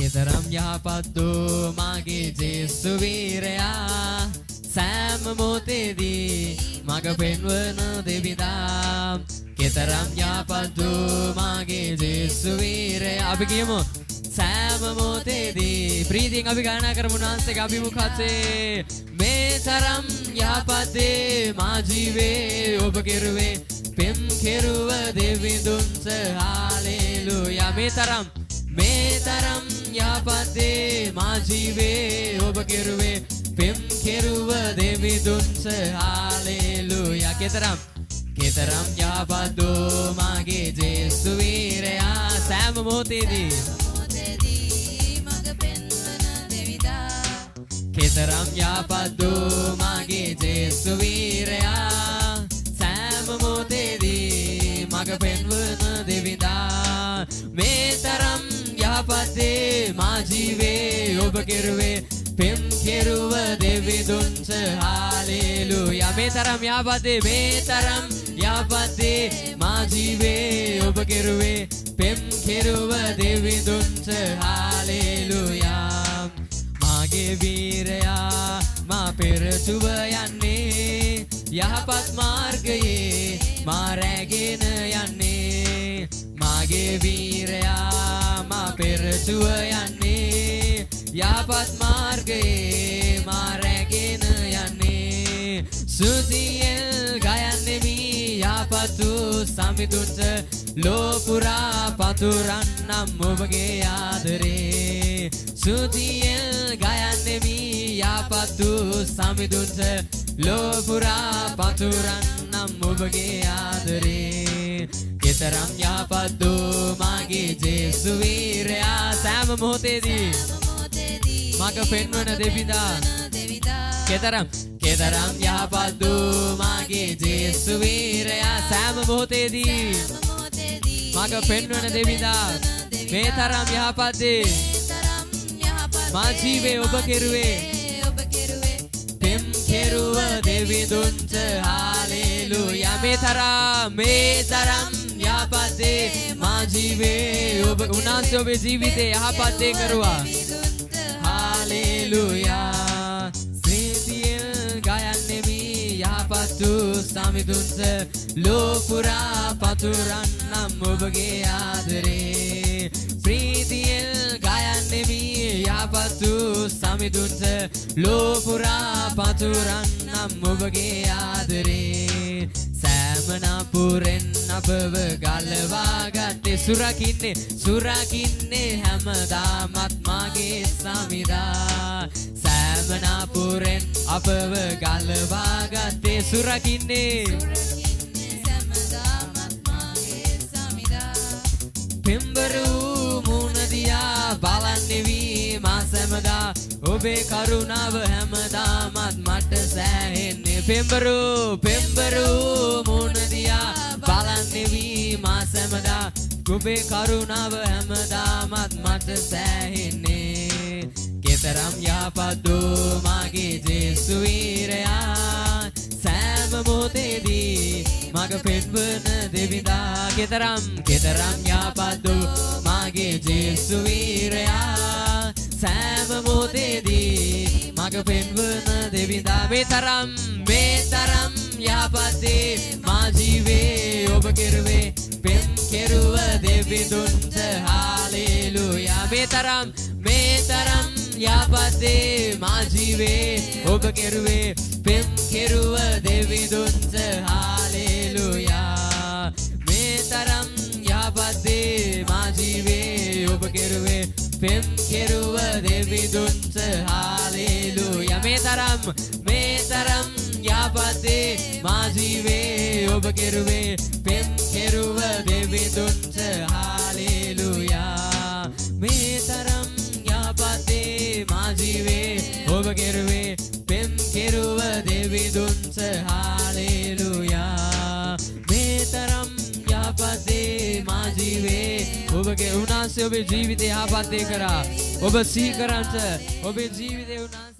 කෙතරම් යහපත්දෝ මාගේ ජේසු වීරයා සෑම මොහොතේදී මග පෙන්වන දෙවිදා කෙතරම් යහපත්දෝ මාගේ ජේසු වීරයා අපි කියමු සෑම මොහොතේදී ප්‍රීතියෙන් අපි ගායනා කරමු උන්වහන්සේගේ අභිමුඛත්වයේ මේ තරම් යහපත් දේ මා ජීවේ ඔබ කෙරුවේ පෙම් කෙරුව දෙවිඳුන්ස හාලෙලූයා මේ තරම් යහපත් දේ මා ජීවේ ඔබ කෙරුවේ පෙම් කෙරුව දෙවිඳුන්ස හාලෙලූයා කෙතරම් යහපත්දෝ මාගේ ජේසු වීරයා සෑම මොහොතේදී කෙතරම් යහපත්දෝ මාගේ ජේසු වීරයා සෑම මොහොතේදී මග පෙන්වන දෙවිදා මේ තරම් යහපත් දේ මා ජීවේ ඔබ කෙරුවේ පෙම් කෙරුව දෙවිඳුන්ස හාලෙලූයා මේ තරම් යහපත් දේ මා ජීවේ ඔබ කෙරුවේ පෙම් කෙරුව දෙවිඳුන්ස හාලෙලූයා මාගේ වීරයා මා පෙරටුව යන්නේ යහපත් මාර්ගයේ මා රැගෙන යන්නේ මාගේ වීරයා මා පෙරටුව යන්නේ යහපත් මාර්ගයේ මා රැගෙන යන්නේ සුදියෙල් ගයන්නෙමි යහපත් වූ සමිඳුන්ට ලෝපුරා පතුරන්නම් ඔබගේ ආදරේ සුදියෙල් ගයන්නෙමි යහපත් වූ සමිඳුන්ට ලෝපුරා පතුරන්නම් ඔබගේ ආදරේ කෙතරම් යහපත්දෝ මාගේ ජේසු වීරයා සෑම මොහොතේදී මග පෙන්වන දෙවිදා කෙතරම් යහපත්දෝ මාගේ ජේසු වීරයා සෑම මොහොතේදී මග පෙන්වන දෙවිදා මේ තරම් යහපත් දේ මා ජීවේ ඔබ කෙරුවේ පෙම් කෙරුව දෙවිඳුන්ට හාලෙලූයා මේ තරම් යහපත් දේ මා ජීවේ ඔබ උන්වහන්සේ ඔබේ ජීවිතේ යහපත් දේ කරුවා හාලෙලූයා ප්‍රීතියෙන් ගයන්නෙමි යහපත් වූ සමිඳුන්ට ලෝපුරා පතුරන්නම් ඔබගේ ආදරේ ප්‍රීතියෙන් ගයන්නෙමි යහපත් වූ සමිඳුන්ට ලෝපුරා පතුරන්නම් ඔබගේ ආදරේ සෑමනපුරෙන් අපව ගලවා ගත්තේ සුරකින්නේ හැමදාමත් මාගේ සමිදා සෑමනපුරෙන් අපව ගලවා ගත්තේ සුරකින්නේ පෙම්බරු මුණ දිහා බලන්නෙවි මා සැමදා ඔබේ කරුණාව හැමදාමත් මට සෑහෙන්නේ පෙම්බරු මුණ දිහා බලන්නෙවි මා සැමදා ඔබේ කරුණාව හැමදාමත් මට සෑහෙන්නේ කෙතරම් යහපත්දෝ මාගේ ජේසු වීරයා සෑම මොහොතේදී මග පෙන්වන දෙවිදා කෙතරම් යහපත්දෝ මාගේ ජේසු වීරයා සෑම මොහොතේදී මග පෙන්වන දෙවිදා මේ තරම් යහපත් දේ මා ජීවේ ඔබ කෙරුවේ පෙම් කෙරුව දෙවිඳුන්ට හාලෙලූයා මේ තරම් යහපත් දේ මා ජීවේ ඔබ කෙරුවේ පෙම් කෙරුව දෙවිඳුන්ට හාලෙලූයා මේ තරම් යහපත් දේ මා ජීවේ ඔබ කෙරුවේ පෙම් කෙරුව දෙවිඳුන්ට හාලෙලූයා මේ තරම් යහපත් දේ මා ජීවේ ඔබ කෙරුවේ පෙම් කෙරුව දෙවිඳුන්ට හාලෙලූයා මේ තරම් යහපත් දේ මා ජීවේ ඔබ කෙරුවේ පෙම් කෙරුව දෙවිඳුන්ට හාලෙලූයා මේ තරම් යහපත් දේ මා ජීවේ ඔබගේ උන්වහන්සේ ඔබේ ජීවිතය යහපත් දේ කරා ඔබ සිහි කරන්ට ඔබේ ජීවිතේ උන්වහන්සේ